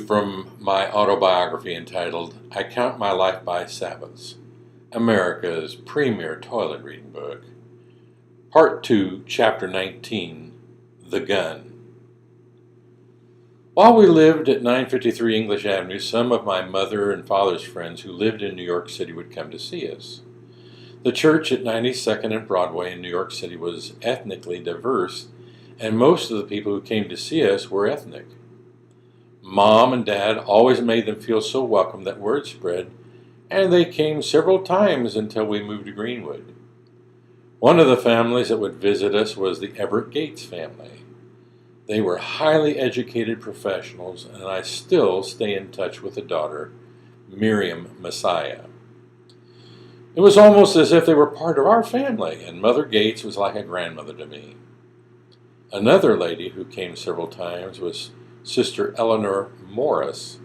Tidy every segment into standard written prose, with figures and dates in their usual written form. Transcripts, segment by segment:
from my autobiography entitled, I Count My Life by Sabbaths, America's premier toilet reading book. Part 2, Chapter 19, The Gun. While we lived at 953 English Avenue, some of my mother and father's friends who lived in New York City would come to see us. The church at 92nd and Broadway in New York City was ethnically diverse, and most of the people who came to see us were ethnic. Mom and Dad always made them feel so welcome that word spread, and they came several times until we moved to Greenwood. One of the families that would visit us was the Everett Gates family. They were highly educated professionals, and I still stay in touch with the daughter, Miriam Messiah. It was almost as if they were part of our family, and Mother Gates was like a grandmother to me. Another lady who came several times was Sister Eleanor Morris.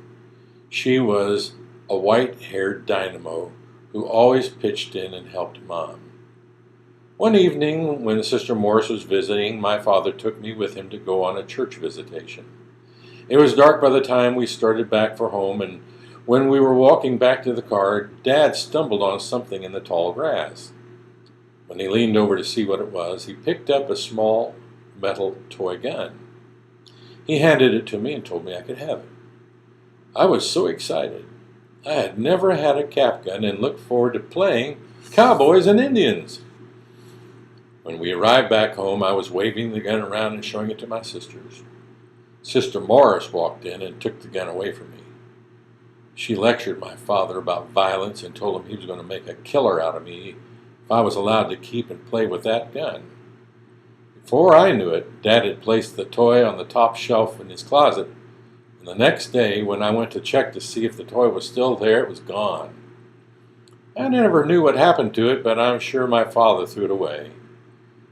She was a white-haired dynamo who always pitched in and helped Mom. One evening, when Sister Morris was visiting, my father took me with him to go on a church visitation. It was dark by the time we started back for home, and when we were walking back to the car, Dad stumbled on something in the tall grass. When he leaned over to see what it was, he picked up a small metal toy gun. He handed it to me and told me I could have it. I was so excited. I had never had a cap gun and looked forward to playing cowboys and Indians. When we arrived back home, I was waving the gun around and showing it to my sisters. Sister Morris walked in and took the gun away from me. She lectured my father about violence and told him he was going to make a killer out of me if I was allowed to keep and play with that gun. Before I knew it, Dad had placed the toy on the top shelf in his closet, and the next day, when I went to check to see if the toy was still there, it was gone. I never knew what happened to it, but I'm sure my father threw it away.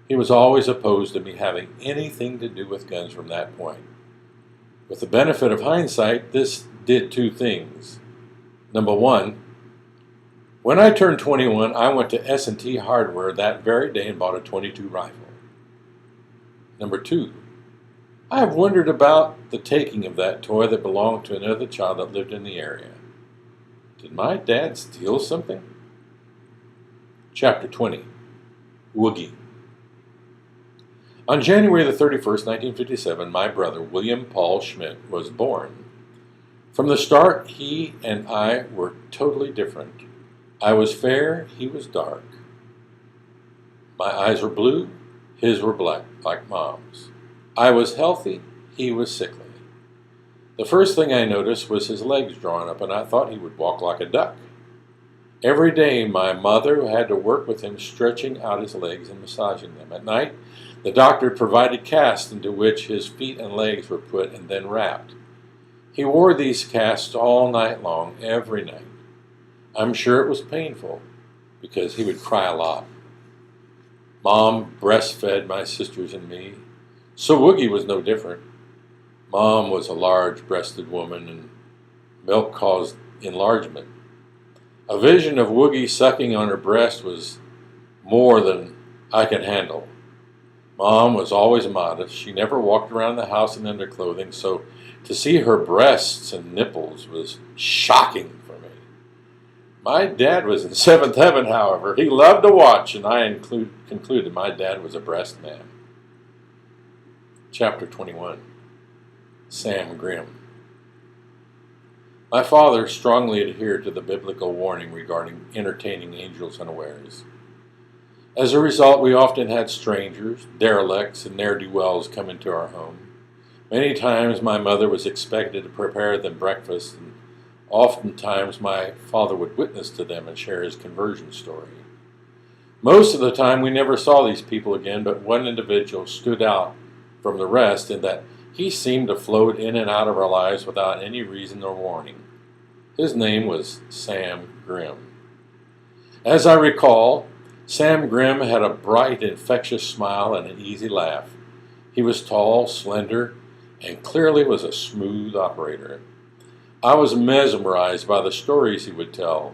He was always opposed to me having anything to do with guns from that point. With the benefit of hindsight, this did two things. Number one, when I turned 21, I went to S&T Hardware that very day and bought a .22 rifle. Number two, I have wondered about the taking of that toy that belonged to another child that lived in the area. Did my dad steal something? Chapter 20, Woogie. On January the 31st, 1957, my brother, William Paul Schmidt, was born. From the start, he and I were totally different. I was fair, he was dark. My eyes were blue, his were black, like Mom's. I was healthy, he was sickly. The first thing I noticed was his legs drawn up, and I thought he would walk like a duck. Every day, my mother had to work with him stretching out his legs and massaging them. At night, the doctor provided casts into which his feet and legs were put and then wrapped. He wore these casts all night long, every night. I'm sure it was painful, because he would cry a lot. Mom breastfed my sisters and me, so Woogie was no different. Mom was a large-breasted woman, and milk caused enlargement. A vision of Woogie sucking on her breast was more than I could handle. Mom was always modest. She never walked around the house in underclothing, so to see her breasts and nipples was shocking for me. My dad was in seventh heaven, however. He loved to watch, and I concluded my dad was a breast man. Chapter 21, Sam Grimm. My father strongly adhered to the biblical warning regarding entertaining angels unawares. As a result, we often had strangers, derelicts, and ne'er-do-wells come into our home. Many times my mother was expected to prepare them breakfast, and oftentimes my father would witness to them and share his conversion story. Most of the time we never saw these people again, but one individual stood out from the rest in that he seemed to float in and out of our lives without any reason or warning. His name was Sam Grimm. As I recall, Sam Grimm had a bright, infectious smile and an easy laugh. He was tall, slender, and clearly was a smooth operator. I was mesmerized by the stories he would tell,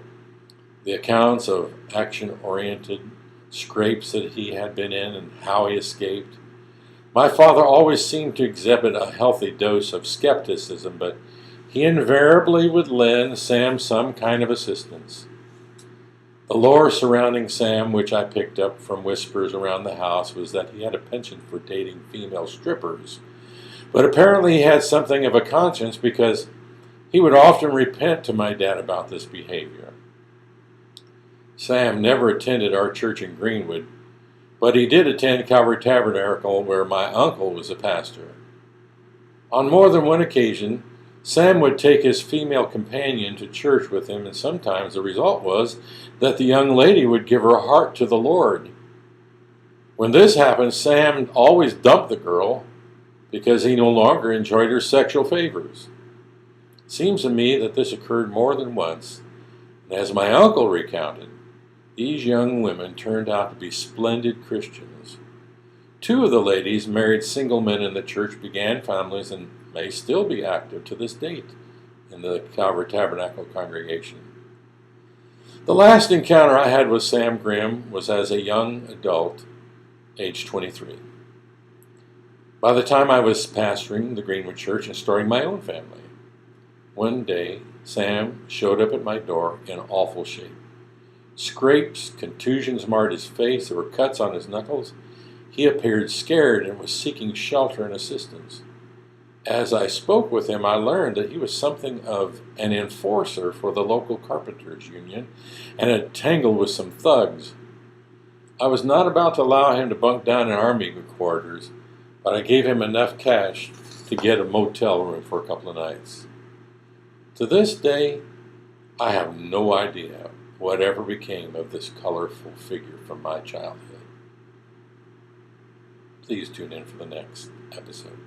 the accounts of action-oriented scrapes that he had been in and how he escaped. My father always seemed to exhibit a healthy dose of skepticism, but he invariably would lend Sam some kind of assistance. The lore surrounding Sam, which I picked up from whispers around the house, was that he had a penchant for dating female strippers. But apparently he had something of a conscience, because he would often repent to my dad about this behavior. Sam never attended our church in Greenwood, but he did attend Calvary Tabernacle, where my uncle was a pastor. On more than one occasion, Sam would take his female companion to church with him, and sometimes the result was that the young lady would give her heart to the Lord. When this happened, Sam always dumped the girl because he no longer enjoyed her sexual favors. It seems to me that this occurred more than once, and as my uncle recounted, these young women turned out to be splendid Christians. 2 of the ladies married single men in the church, began families, and may still be active to this date in the Calvary Tabernacle congregation. The last encounter I had with Sam Grimm was as a young adult, age 23. By the time I was pastoring the Greenwood Church and starting my own family, one day Sam showed up at my door in awful shape. Scrapes, contusions marred his face, there were cuts on his knuckles. He appeared scared and was seeking shelter and assistance. As I spoke with him, I learned that he was something of an enforcer for the local carpenters union and had tangled with some thugs. I was not about to allow him to bunk down in army quarters, but I gave him enough cash to get a motel room for a couple of nights. To this day, I have no idea whatever became of this colorful figure from my childhood. Please tune in for the next episode.